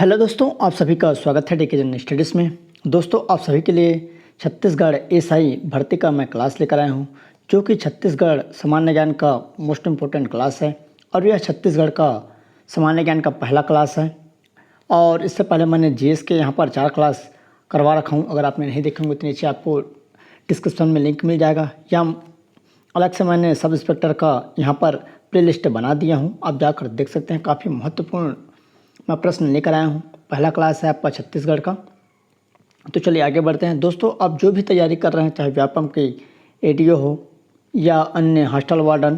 Hello दोस्तों, आप सभी का स्वागत है टेक जन स्टडीज़ में। दोस्तों, आप सभी के लिए छत्तीसगढ़ एसआई भर्ती का मैं क्लास लेकर आया हूं, जो कि छत्तीसगढ़ सामान्य ज्ञान का मोस्ट इम्पोर्टेंट क्लास है और यह छत्तीसगढ़ का सामान्य ज्ञान का पहला क्लास है। और इससे पहले मैंने जीएस के यहाँ पर 4 क्लास करवा रखा हूँ। अगर आपने नहीं देखे होंगे तो नीचे आपको डिस्क्रिप्शन में लिंक मिल जाएगा, या अलग से मैंने सब इंस्पेक्टर का यहाँ पर प्लेलिस्ट बना दिया हूँ, आप जाकर देख सकते हैं। काफ़ी महत्वपूर्ण मैं प्रश्न लेकर आया हूँ। पहला क्लास है आपका छत्तीसगढ़ का। तो चलिए आगे बढ़ते हैं। दोस्तों, आप जो भी तैयारी कर रहे हैं, चाहे व्यापम की एडीओ हो या अन्य हॉस्टल वार्डन,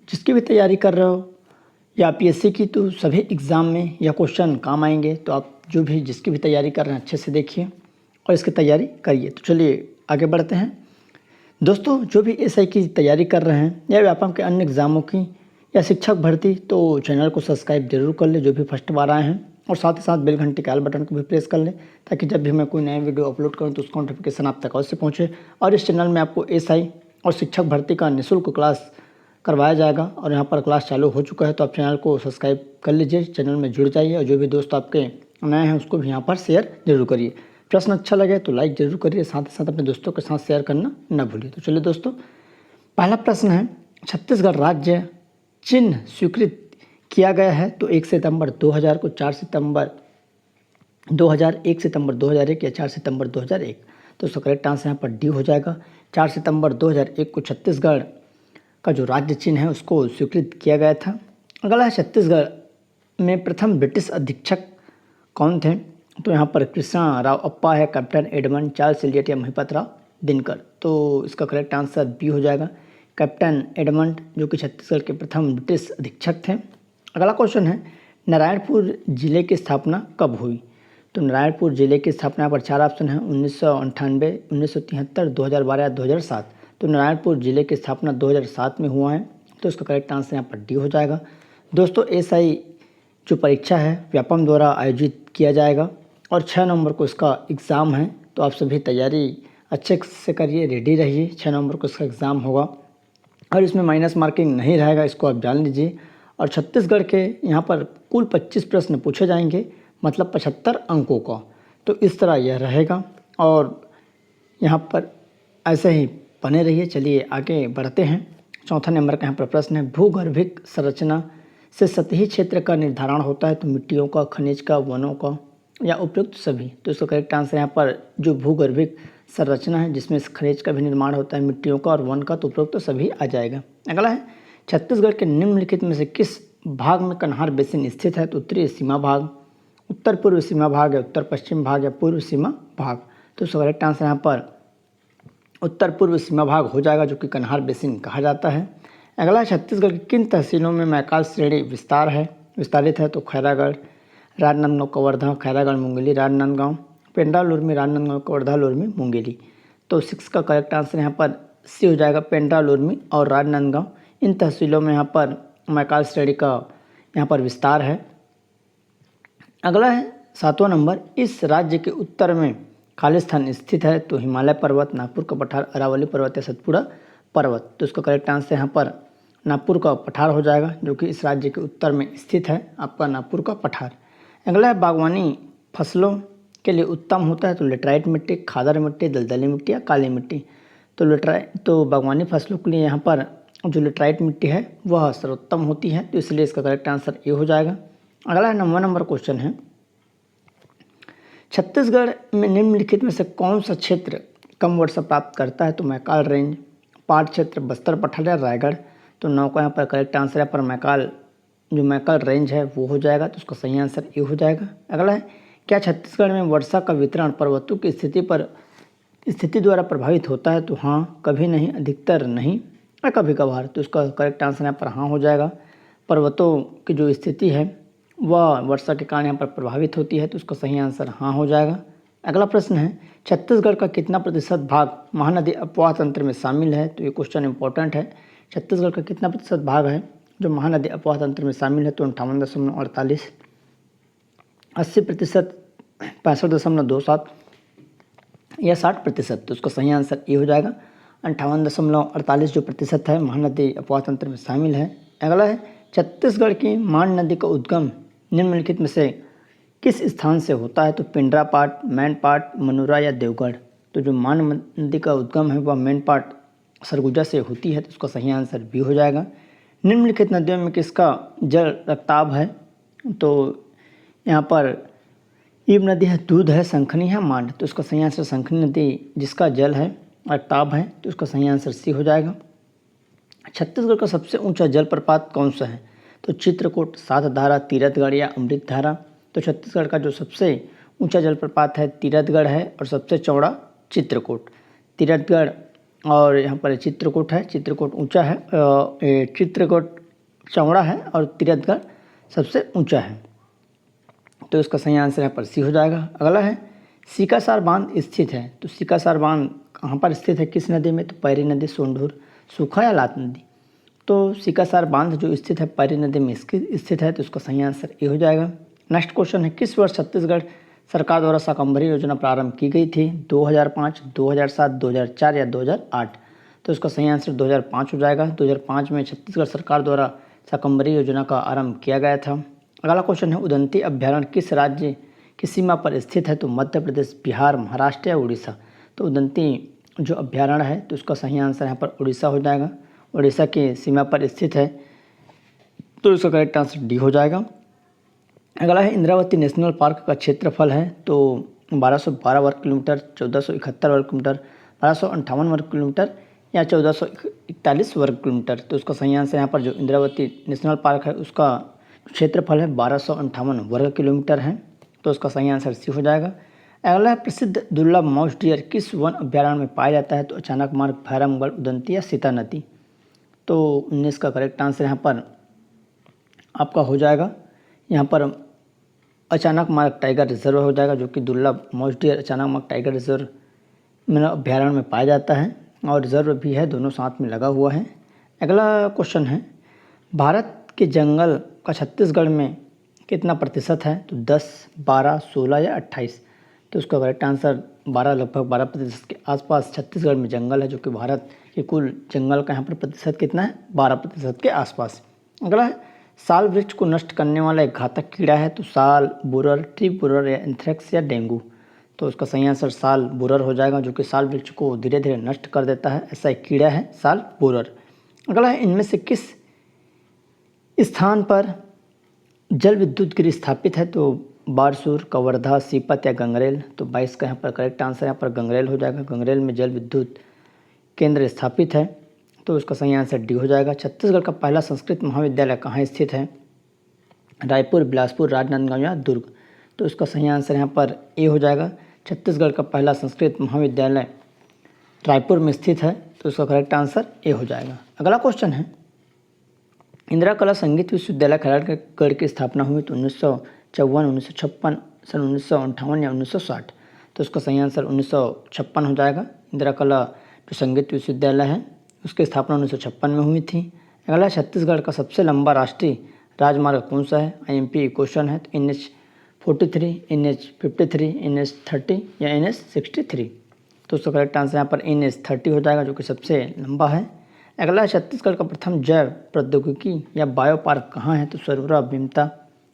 जिसकी भी तैयारी कर रहे हो, या पीएससी की, तो सभी एग्ज़ाम में यह क्वेश्चन काम आएंगे। तो आप जो भी जिसकी भी तैयारी कर रहे हैं अच्छे से देखिए और इसकी तैयारी करिए। तो चलिए आगे बढ़ते हैं। दोस्तों, जो भी एसआई की तैयारी कर रहे हैं या व्यापम के अन्य एग्ज़ामों की या शिक्षक भर्ती, तो चैनल को सब्सक्राइब जरूर कर ले जो भी फर्स्ट बार आए हैं, और साथ ही साथ बेल घंटे के आल बटन को भी प्रेस कर लें, ताकि जब भी मैं कोई नया वीडियो अपलोड करूं तो उसका नोटिफिकेशन आप तक अवश्य पहुंचे। और इस चैनल में आपको एसआई और शिक्षक भर्ती का निःशुल्क क्लास करवाया जाएगा, और यहाँ पर क्लास चालू हो चुका है। तो आप चैनल को सब्सक्राइब कर लीजिए, चैनल में जुड़ जाइए, और जो भी दोस्त आपके नए हैं उसको भी यहाँ पर शेयर जरूर करिए। प्रश्न अच्छा लगे तो लाइक जरूर करिए, साथ ही साथ अपने दोस्तों के साथ शेयर करना न भूलिए। तो चलिए दोस्तों, पहला प्रश्न है, छत्तीसगढ़ राज्य चिन्ह स्वीकृत किया गया है तो 1 सितंबर 2000 को, 4 सितंबर 2000, 1 सितंबर 2001 या 4 सितंबर 2001। तो उसका करेक्ट आंसर यहाँ पर डी हो जाएगा। 4 सितंबर 2001 को छत्तीसगढ़ का जो राज्य चिन्ह है उसको स्वीकृत किया गया था। अगला है, छत्तीसगढ़ में प्रथम ब्रिटिश अधीक्षक कौन थे? तो यहाँ पर कृष्णा राव अप्पा है, कैप्टन एडमंड, चार्ल्स इलियट या महिपत राव दिनकर। तो इसका करेक्ट आंसर बी हो जाएगा, कैप्टन एडमंड, जो कि छत्तीसगढ़ के प्रथम ब्रिटिश अधीक्षक थे। अगला क्वेश्चन है, नारायणपुर जिले की स्थापना कब हुई? तो नारायणपुर जिले की स्थापना पर 4 ऑप्शन है, 1998, 1973, 2012 या 2007। तो नारायणपुर जिले की स्थापना 2007 में हुआ है। तो इसका करेक्ट आंसर यहाँ पर डी हो जाएगा। दोस्तों, एसआई जो परीक्षा है व्यापम द्वारा आयोजित किया जाएगा, और 6 नवंबर को इसका एग्ज़ाम है। तो आप सभी तैयारी अच्छे से करिए, रेडी रहिए। 6 नवंबर को इसका एग्ज़ाम होगा और इसमें माइनस मार्किंग नहीं रहेगा, इसको आप जान लीजिए। और छत्तीसगढ़ के यहाँ पर कुल 25 प्रश्न पूछे जाएंगे, मतलब 75 अंकों का। तो इस तरह यह रहेगा, और यहाँ पर ऐसे ही बने रहिए। चलिए आगे बढ़ते हैं। चौथा नंबर का यहाँ पर प्रश्न है, भूगर्भिक संरचना से सतही क्षेत्र का निर्धारण होता है तो मिट्टियों का, खनिज का, वनों का या उपयुक्त सभी। तो इसका करेक्ट आंसर यहाँ पर जो भूगर्भिक संरचना है, जिसमें खनिज का भी निर्माण होता है, मिट्टियों का और वन का, तो उपयुक्त सभी आ जाएगा। अगला है, छत्तीसगढ़ के निम्नलिखित में से किस भाग में कन्हार बेसिन स्थित है? तो उत्तरी सीमा भाग, उत्तर पूर्व सीमा भाग, या उत्तर पश्चिम भाग, या पूर्व सीमा भाग। तो इसका करेक्ट आंसर यहाँ पर उत्तर पूर्व सीमा भाग हो जाएगा, जो कि कन्हार बेसिन कहा जाता है। अगला है, छत्तीसगढ़ की किन तहसीलों में मैकाल श्रेणी विस्तारित है? तो खैरागढ़, राजनांदगांव, कवर्धा, खैरागढ़, मुंगेली, राजनांदगांव, पेंड्रा लुरमी, राजनांदगांव, कवर्धा, लुरमी, मुंगेली। तो 6 का करेक्ट आंसर यहाँ पर सी हो जाएगा, पेंड्रा लुरमी और राजनांदगांव, इन तहसीलों में यहाँ पर मैकाल श्रेणी का यहाँ पर विस्तार है। अगला है 7वां नंबर, इस राज्य के उत्तर में खालिस्तान स्थित है? तो हिमालय पर्वत, नागपुर का पठार, अरावली पर्वत या सतपुड़ा पर्वत। तो इसका करेक्ट आंसर यहाँ पर नागपुर का पठार हो जाएगा, जो कि इस राज्य के उत्तर में स्थित है, आपका नागपुर का पठार। अगला है, बागवानी फसलों के लिए उत्तम होता है? तो लेटराइट मिट्टी, खादर मिट्टी, दलदली मिट्टी या काली मिट्टी। तो बागवानी फसलों के लिए यहाँ पर जो लेटराइट मिट्टी है वह सर्वोत्तम होती है, तो इसलिए इसका करेक्ट आंसर ए हो जाएगा। अगला 9वां नंबर क्वेश्चन है, छत्तीसगढ़ में निम्नलिखित में से कौन सा क्षेत्र कम वर्षा प्राप्त करता है? तो मैकाल रेंज, पाट क्षेत्र, बस्तर पठार या रायगढ़। तो 9 का यहाँ पर करेक्ट आंसर है पर मैकाल रेंज है वो हो जाएगा, तो उसका सही आंसर ए हो जाएगा। अगला है, क्या छत्तीसगढ़ में वर्षा का वितरण पर्वतों की स्थिति द्वारा प्रभावित होता है? तो हाँ, कभी नहीं, अधिकतर नहीं, या कभी कभार। तो इसका करेक्ट आंसर यहाँ पर हाँ हो जाएगा। पर्वतों की जो स्थिति है वह वर्षा के कारण यहाँ पर प्रभावित होती है, तो उसका सही आंसर हाँ हो जाएगा। अगला प्रश्न है, छत्तीसगढ़ का कितना प्रतिशत भाग महानदी अपवाह तंत्र में शामिल है? तो ये क्वेश्चन इंपॉर्टेंट है। छत्तीसगढ़ का कितना प्रतिशत भाग है जो महानदी अपवाह तंत्र में शामिल है? तो 58.48, 80%, 65.27 या 60%। तो उसका सही आंसर ये हो जाएगा, 58.48 जो प्रतिशत है महानदी अपवाह तंत्र में शामिल है। अगला है, छत्तीसगढ़ की मान नदी का उद्गम निम्नलिखित में से किस स्थान से होता है? तो पिंडरा पाट, मैन पाट, मनोरा या देवगढ़। तो जो मान नदी का उद्गम है वह मैन पाट सरगुजा से होती है, तो उसका सही आंसर बी हो जाएगा। निम्नलिखित नदियों में किसका जल रक्ताभ है? तो यहाँ पर ईब नदी है, दूध है, शंखनी है, मांड। तो उसका सही आंसर शंखनी नदी जिसका जल है रक्ताभ है, तो उसका सही आंसर सी हो जाएगा। छत्तीसगढ़ का सबसे ऊंचा जलप्रपात कौन सा है? तो चित्रकूट, सातधारा, तीरथगढ़ या अमृतधारा। तो छत्तीसगढ़ का जो सबसे ऊंचा जलप्रपात है तीरथगढ़ है और सबसे चौड़ा चित्रकूट। तीरथगढ़ और यहाँ पर चित्रकूट है, चित्रकूट ऊंचा है, चित्रकूट चौड़ा है और तीरथगढ़ सबसे ऊंचा है। तो इसका सही आंसर यहाँ पर सी हो जाएगा। अगला है सीकासार बांध स्थित है। तो सीकासार बांध कहाँ पर स्थित है, किस नदी में? तो पैरी नदी, सोंढूर, सूखा या लात नदी। तो सीकासार बांध जो स्थित है पैरी नदी में स्थित है, तो उसका सही आंसर ए हो जाएगा। नेक्स्ट क्वेश्चन है किस वर्ष छत्तीसगढ़ सरकार द्वारा शाकंभरी योजना प्रारंभ की गई थी? 2005, 2007, 2004 या 2008। तो इसका सही आंसर 2005 हो जाएगा। 2005 में छत्तीसगढ़ सरकार द्वारा शाकंभरी योजना का आरंभ किया गया था। अगला क्वेश्चन है उदंती अभ्यारण्य किस राज्य की सीमा पर स्थित है? तो मध्य प्रदेश, बिहार, महाराष्ट्र या उड़ीसा। तो उदंती जो अभ्यारण्य है तो उसका सही आंसर यहाँ पर उड़ीसा हो जाएगा। उड़ीसा की सीमा पर स्थित है, तो इसका करेक्ट आंसर डी हो जाएगा। अगला है इंद्रावती नेशनल पार्क का क्षेत्रफल है तो 1212 वर्ग किलोमीटर, 1471 वर्ग किलोमीटर, 1258 वर्ग किलोमीटर या 1441 वर्ग किलोमीटर। तो उसका सही आंसर यहाँ पर जो इंद्रावती नेशनल पार्क है उसका क्षेत्रफल है 1258 वर्ग किलोमीटर है, तो उसका सही आंसर सी हो जाएगा। अगला है प्रसिद्ध दुर्लभ माउस डियर किस वन अभ्यारण्य में पाया जाता है? तो अचानक मार्ग, भैरमगढ़, उदंती या सीता नदी। तो 19 का करेक्ट आंसर यहाँ पर आपका हो जाएगा। यहाँ पर अचानक मार्ग टाइगर रिजर्व हो जाएगा, जो कि दुर्लभ माउस डियर अचानक मार्ग टाइगर रिजर्व में अभ्यारण्य में पाया जाता है और रिजर्व भी है, दोनों साथ में लगा हुआ है। अगला क्वेश्चन है भारत के जंगल का छत्तीसगढ़ में कितना प्रतिशत है? तो 10, 12, 16 या 28। तो उसका करेक्ट आंसर 12, लगभग 12% के आसपास छत्तीसगढ़ में जंगल है, जो कि भारत के कुल जंगल का यहाँ पर प्रतिशत कितना है? 12% के आसपास। अगला है साल वृक्ष को नष्ट करने वाला एक घातक कीड़ा है, तो साल, बुरर, ट्री बुरर या एंथ्रेक्स या डेंगू। तो उसका सही आंसर साल बुरर हो जाएगा, जो कि साल वृक्ष को धीरे धीरे नष्ट कर देता है, ऐसा एक कीड़ा है साल बुरर। अगला है इनमें से किस स्थान पर जल विद्युत गिरी स्थापित है? तो बारसूर, कवर्धा, सीपत या गंगरेल। तो 22 का यहाँ पर करेक्ट आंसर यहाँ पर गंगरेल हो जाएगा। गंगरेल में जल विद्युत केंद्र स्थापित है, तो उसका सही आंसर डी हो जाएगा। छत्तीसगढ़ का पहला संस्कृत महाविद्यालय कहाँ स्थित है? रायपुर, बिलासपुर, राजनांदगांव या दुर्ग। तो उसका सही आंसर यहाँ पर ए हो जाएगा। छत्तीसगढ़ का पहला संस्कृत महाविद्यालय रायपुर में स्थित है, तो उसका करेक्ट आंसर ए हो जाएगा। अगला क्वेश्चन है इंदिरा कला संगीत विश्वविद्यालय खैरागढ़ की स्थापना हुई तो 1954, 1956, सन 1958 या 1960। तो उसका सही आंसर 1956 हो जाएगा। इंदिरा कला जो संगीत विश्वविद्यालय है उसकी स्थापना 1956 में हुई थी। अगला छत्तीसगढ़ का सबसे लंबा राष्ट्रीय राजमार्ग कौन सा है? IMP क्वेश्चन है। तो NH43, NH53, NH30 या NH63। तो उसका करेक्ट आंसर यहाँ पर NH30 हो जाएगा, जो कि सबसे लंबा है। अगला छत्तीसगढ़ का प्रथम जैव प्रौद्योगिकी या बायो पार्क कहाँ है? तो सरोरा, बिमता,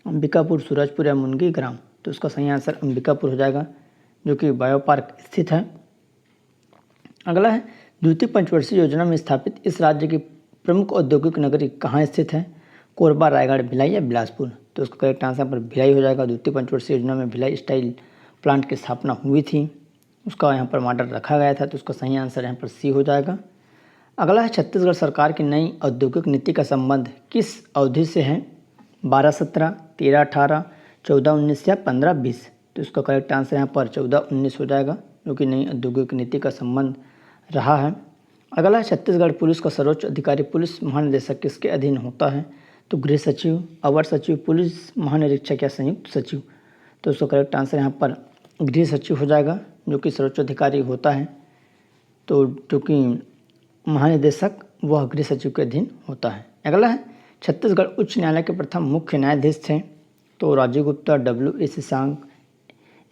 अंबिकापुर, सूरजपुर या मुनगी ग्राम। तो उसका सही आंसर अंबिकापुर हो जाएगा, जो कि बायो पार्क स्थित है। अगला है द्वितीय पंचवर्षीय योजना में स्थापित इस राज्य की प्रमुख औद्योगिक नगरी कहाँ स्थित है? कोरबा, रायगढ़, भिलाई या बिलासपुर। तो उसका करेक्ट आंसर पर भिलाई हो जाएगा। द्वितीय पंचवर्षीय योजना में भिलाई स्टील प्लांट की स्थापना हुई थी, उसका यहाँ पर मॉडल रखा गया था, तो उसका सही आंसर यहाँ पर सी हो जाएगा। अगला है छत्तीसगढ़ सरकार की नई औद्योगिक नीति का संबंध किस अवधि से है? 12-17, 13-18, 14-19 या 15-20। तो इसका करेक्ट आंसर यहाँ पर 14-19 हो जाएगा, जो कि नई औद्योगिक नीति का संबंध रहा है। अगला है छत्तीसगढ़ पुलिस का सर्वोच्च अधिकारी पुलिस महानिदेशक किसके अधीन होता है? तो गृह सचिव, अवर सचिव, पुलिस महानिरीक्षक या संयुक्त सचिव। तो उसका करेक्ट आंसर यहाँ पर गृह सचिव हो जाएगा, जो कि सर्वोच्च अधिकारी होता है। तो जो कि महानिदेशक वह गृह सचिव के अधीन होता है। अगला है छत्तीसगढ़ उच्च न्यायालय के प्रथम मुख्य न्यायाधीश थे? तो राजीव गुप्ता, WA शशांक,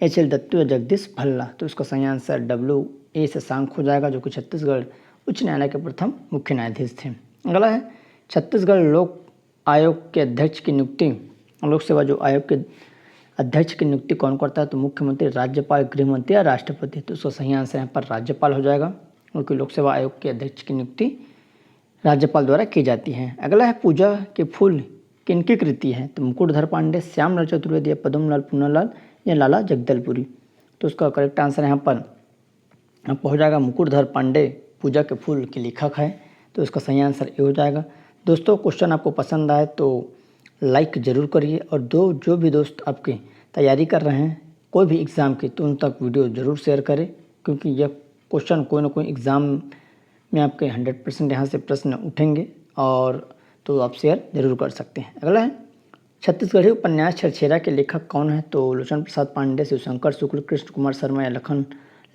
HL दत्तू या जगदीश भल्ला। तो उसका सही आंसर WA शशांक हो जाएगा, जो कि छत्तीसगढ़ उच्च न्यायालय के प्रथम मुख्य न्यायाधीश थे। अगला है छत्तीसगढ़ लोक आयोग के अध्यक्ष की नियुक्ति, लोक सेवा जो आयोग के अध्यक्ष की नियुक्ति कौन करता है? तो मुख्यमंत्री, राज्यपाल, गृहमंत्री या राष्ट्रपति। तो उसका सही आंसर यहाँ पर राज्यपाल हो जाएगा, क्योंकि लोक सेवा आयोग के अध्यक्ष की नियुक्ति राज्यपाल द्वारा की जाती है। अगला है पूजा के फूल किनकी कृति है? तो मुकुटधर पांडे, श्यामलाल चतुर्वेदी, पद्मलाल पूर्णलाल या लाला जगदलपुरी। तो उसका करेक्ट आंसर यहाँ पर आपको हो जाएगा मुकुटधर पांडे पूजा के फूल के लेखक है। तो इसका सही आंसर ये हो जाएगा। दोस्तों, क्वेश्चन आपको पसंद आए तो लाइक ज़रूर करिए, और जो भी दोस्त आपकी तैयारी कर रहे हैं कोई भी एग्ज़ाम की, तो उन तक वीडियो ज़रूर शेयर करें, क्योंकि यह क्वेश्चन कोई ना कोई एग्ज़ाम में आपके 100% यहाँ से प्रश्न उठेंगे, और तो आप शेयर ज़रूर कर सकते हैं। अगला है छत्तीसगढ़ी उपन्यास छरछेरा के लेखक कौन है? तो लोचन प्रसाद पांडे, शिवशंकर शुक्ल, कृष्ण कुमार शर्मा या लखन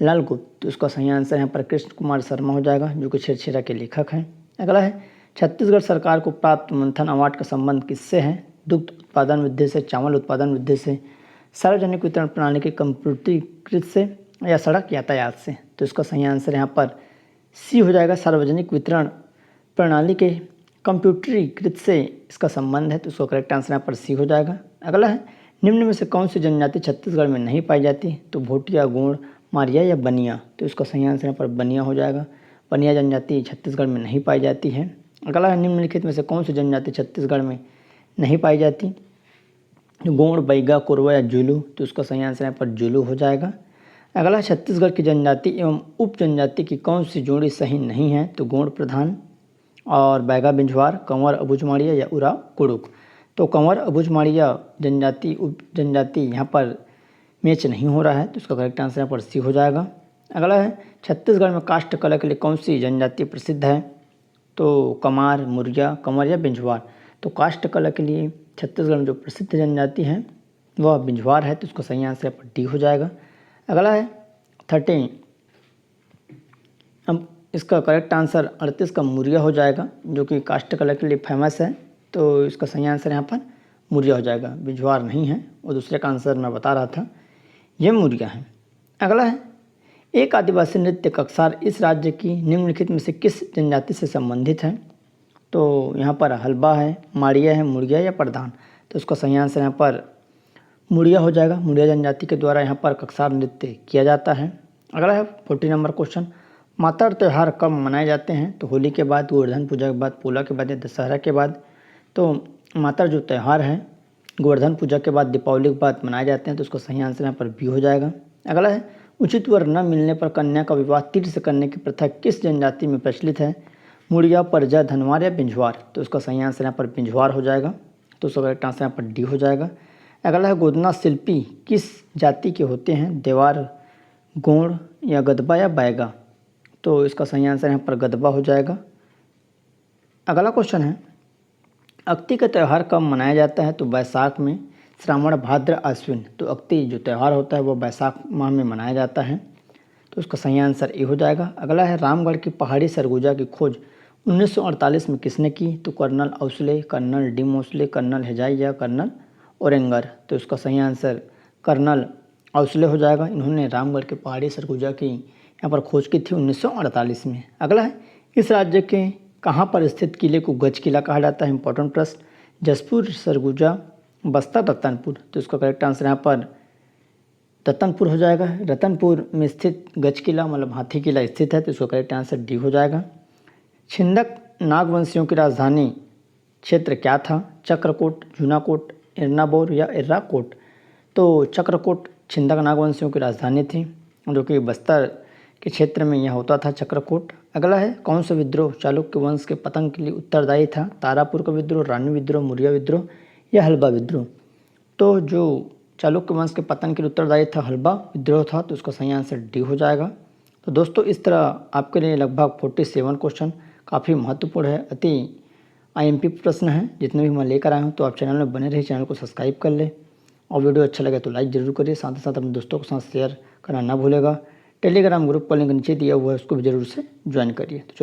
लाल गुप्त। तो उसका सही आंसर यहाँ पर कृष्ण कुमार शर्मा हो जाएगा, जो कि छरछेरा के लेखक हैं। अगला है छत्तीसगढ़ सरकार को प्राप्त मंथन अवार्ड का संबंध किससे है? दुग्ध उत्पादन वृद्धि से, चावल उत्पादन वृद्धि से, सार्वजनिक वितरण प्रणाली के कंप्यूटरीकृत से या सड़क यातायात से। तो इसका सही आंसर यहाँ पर सी हो जाएगा, सार्वजनिक वितरण प्रणाली के कंप्यूटरीकृत से इसका संबंध है। तो उसका करेक्ट आंसर यहाँ पर सी हो जाएगा। अगला है निम्न में से कौन सी जनजाति छत्तीसगढ़ में नहीं पाई जाती? तो भोटिया, गोंड, मारिया या बनिया। तो इसका सही आंसर यहाँ पर बनिया हो जाएगा। बनिया जनजाति छत्तीसगढ़ में नहीं पाई जाती है। अगला है निम्नलिखित में से कौन सी जनजाति छत्तीसगढ़ में नहीं पाई जाती? गोंड, बैगा, कोरवा या जुलू। तो उसका सही आंसर यहाँ पर जुलू हो जाएगा। अगला छत्तीसगढ़ की जनजाति एवं उप जनजाति की कौन सी जोड़ी सही नहीं है? तो गोंड प्रधान और बैगा बिंझवार, कंवर अबुझमाड़िया या उराव कुड़ुक। तो कंवर अबुझमाड़िया जनजाति उप जनजाति यहाँ पर मैच नहीं हो रहा है। तो इसका करेक्ट आंसर यहाँ पर सी हो जाएगा। अगला है छत्तीसगढ़ में काष्ठ कला के लिए कौन सी जनजाति प्रसिद्ध है? तो कमार, मुरिया, कंवर या बिंझवार। तो काष्ठ कला के लिए छत्तीसगढ़ में जो प्रसिद्ध जनजाति है वह बिंझवार है। तो इसका सही आंसर यहाँ पर डी हो जाएगा। अगला है 13, अब इसका करेक्ट आंसर 38 का मुरिया हो जाएगा, जो कि काष्ठ कला के लिए फेमस है। तो इसका सही आंसर यहाँ पर मुरिया हो जाएगा, बिंझवार नहीं है। और दूसरे का आंसर मैं बता रहा था, ये मुरिया है। अगला है एक आदिवासी नृत्य कक्सार इस राज्य की निम्नलिखित में से किस जनजाति से संबंधित है? तो यहाँ पर हल्बा है, माड़िया है, मुड़िया या प्रधान। तो इसका सही आंसर यहाँ पर मुड़िया हो जाएगा। मुड़िया जनजाति के द्वारा यहाँ पर कक्सार नृत्य किया जाता है। अगला है 40 नंबर क्वेश्चन, मातर त्यौहार कब मनाए जाते हैं? तो होली के बाद, गोवर्धन पूजा के बाद, पोला के बाद या दशहरा के बाद। तो मातर जो त्यौहार है गोवर्धन पूजा के बाद, दीपावली के बाद मनाए जाते हैं। तो उसका सही आंसर यहाँ पर बी हो जाएगा। अगला है उचित वर न मिलने पर कन्या का विवाह तीर से करने की प्रथा किस जनजाति में प्रचलित है? मुड़िया, परजा, धनवार या बिंझवार। तो उसका सही आंसर यहाँ पर बिंझवार हो जाएगा। तो उसका करेक्ट आंसर यहाँ पर डी हो जाएगा। अगला है गोदना शिल्पी किस जाति के होते हैं? देवार, गोंड या गदबा या बैगा। तो इसका सही आंसर यहाँ पर गदबा हो जाएगा। अगला क्वेश्चन है अक्ति का त्यौहार कब मनाया जाता है? तो बैसाख में, श्रावण, भाद्र, आश्विन। तो अक्ति जो त्यौहार होता है वो बैसाख माह में मनाया जाता है। तो उसका सही आंसर ये हो जाएगा। अगला है रामगढ़ की पहाड़ी सरगुजा की खोज 1948 में किसने की? तो colonel औसले, colonel D Mosle, colonel हेजाई या कर्नल ओरेंगर। तो इसका सही आंसर कर्नल औसले हो जाएगा। इन्होंने रामगढ़ के पहाड़ी सरगुजा की यहाँ पर खोज की थी 1948 में। अगला है इस राज्य के कहाँ पर स्थित किले को गज किला कहा जाता है? इंपॉर्टेंट प्रश्न। जसपुर, सरगुजा, बस्तर, रतनपुर। तो इसका करेक्ट आंसर यहाँ पर रतनपुर हो जाएगा। रतनपुर में स्थित गज किला मतलब हाथी किला स्थित है। तो इसका करेक्ट आंसर डी हो जाएगा। छिंदक नागवंशियों की राजधानी क्षेत्र क्या था? चक्रकोट, जूनाकोट, एर्नाबोर या एर्राकोट। तो चक्रकोट छिंदक नागवंशियों की राजधानी थी, जो कि बस्तर के क्षेत्र में यह होता था चक्रकोट। अगला है कौन सा विद्रोह चालुक्य वंश के पतन के लिए उत्तरदायी था? तारापुर का विद्रोह, रानी विद्रोह, मौर्य विद्रोह या हल्बा विद्रोह। तो जो चालुक्य वंश के पतन के लिए उत्तरदायी था हल्बा विद्रोह था। तो उसका सही आंसर डी हो जाएगा। तो दोस्तों इस तरह आपके लिए लगभग 47 क्वेश्चन काफ़ी महत्वपूर्ण है, अति IMP प्रश्न हैं जितने भी मैं लेकर आया हूँ। तो आप चैनल में बने रहिए, चैनल को सब्सक्राइब कर ले, और वीडियो अच्छा लगे तो लाइक ज़रूर करिए। साथ ही साथ अपने दोस्तों के साथ शेयर करना ना भूलेगा। टेलीग्राम ग्रुप का लिंक नीचे दिया हुआ है, उसको भी ज़रूर से ज्वाइन करिए। तो चलिए